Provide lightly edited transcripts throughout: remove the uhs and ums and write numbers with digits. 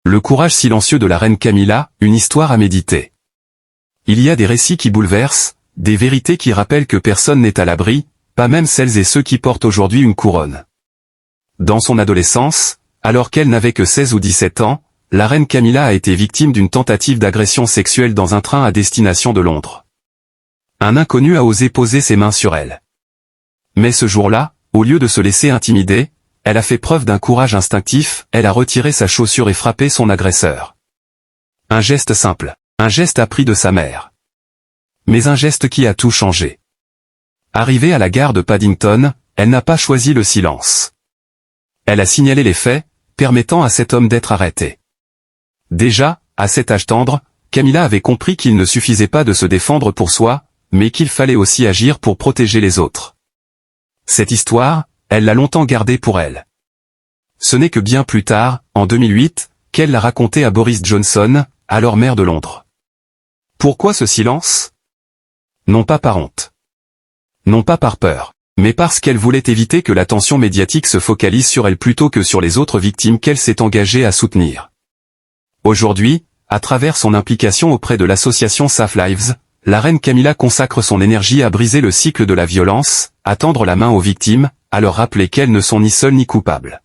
Le courage silencieux de la reine Camilla, une histoire à méditer. Il y a des récits qui bouleversent, des vérités qui rappellent que personne n'est à l'abri, pas même celles et ceux qui portent aujourd'hui une couronne. Dans son adolescence, alors qu'elle n'avait que 16 ou 17 ans, la reine Camilla a été victime d'une tentative d'agression sexuelle dans un train à destination de Londres. Un inconnu a osé poser ses mains sur elle. Mais ce jour-là, au lieu de se laisser intimider, elle a fait preuve d'un courage instinctif, elle a retiré sa chaussure et frappé son agresseur. Un geste simple, un geste appris de sa mère. Mais un geste qui a tout changé. Arrivée à la gare de Paddington, elle n'a pas choisi le silence. Elle a signalé les faits, permettant à cet homme d'être arrêté. Déjà, à cet âge tendre, Camilla avait compris qu'il ne suffisait pas de se défendre pour soi, mais qu'il fallait aussi agir pour protéger les autres. Cette histoire, elle l'a longtemps gardée pour elle. Ce n'est que bien plus tard, en 2008, qu'elle l'a racontée à Boris Johnson, alors maire de Londres. Pourquoi ce silence? Non pas par honte. Non pas par peur, mais parce qu'elle voulait éviter que l'attention médiatique se focalise sur elle plutôt que sur les autres victimes qu'elle s'est engagée à soutenir. Aujourd'hui, à travers son implication auprès de l'association Safe Lives, la reine Camilla consacre son énergie à briser le cycle de la violence, à tendre la main aux victimes, à leur rappeler qu'elles ne sont ni seules ni coupables.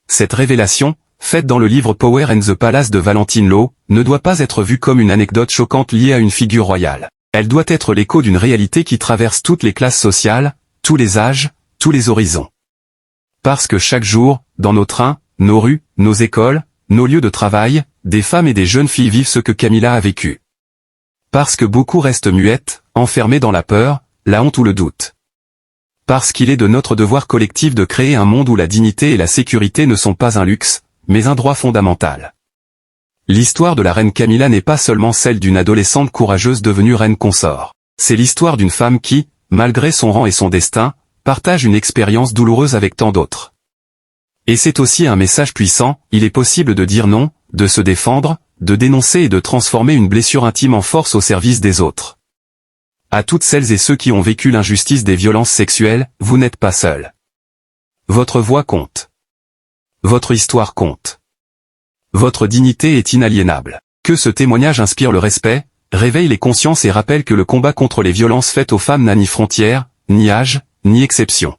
Cette révélation, faite dans le livre Power and the Palace de Valentine Law, ne doit pas être vue comme une anecdote choquante liée à une figure royale. Elle doit être l'écho d'une réalité qui traverse toutes les classes sociales, tous les âges, tous les horizons. Parce que chaque jour, dans nos trains, nos rues, nos écoles, nos lieux de travail, des femmes et des jeunes filles vivent ce que Camilla a vécu. Parce que beaucoup restent muettes, enfermées dans la peur, la honte ou le doute. Parce qu'il est de notre devoir collectif de créer un monde où la dignité et la sécurité ne sont pas un luxe, mais un droit fondamental. L'histoire de la reine Camilla n'est pas seulement celle d'une adolescente courageuse devenue reine consort. C'est l'histoire d'une femme qui, malgré son rang et son destin, partage une expérience douloureuse avec tant d'autres. Et c'est aussi un message puissant, il est possible de dire non, de se défendre, de dénoncer et de transformer une blessure intime en force au service des autres. À toutes celles et ceux qui ont vécu l'injustice des violences sexuelles, vous n'êtes pas seuls. Votre voix compte. Votre histoire compte. Votre dignité est inaliénable. Que ce témoignage inspire le respect, réveille les consciences et rappelle que le combat contre les violences faites aux femmes n'a ni frontières, ni âge, ni exception.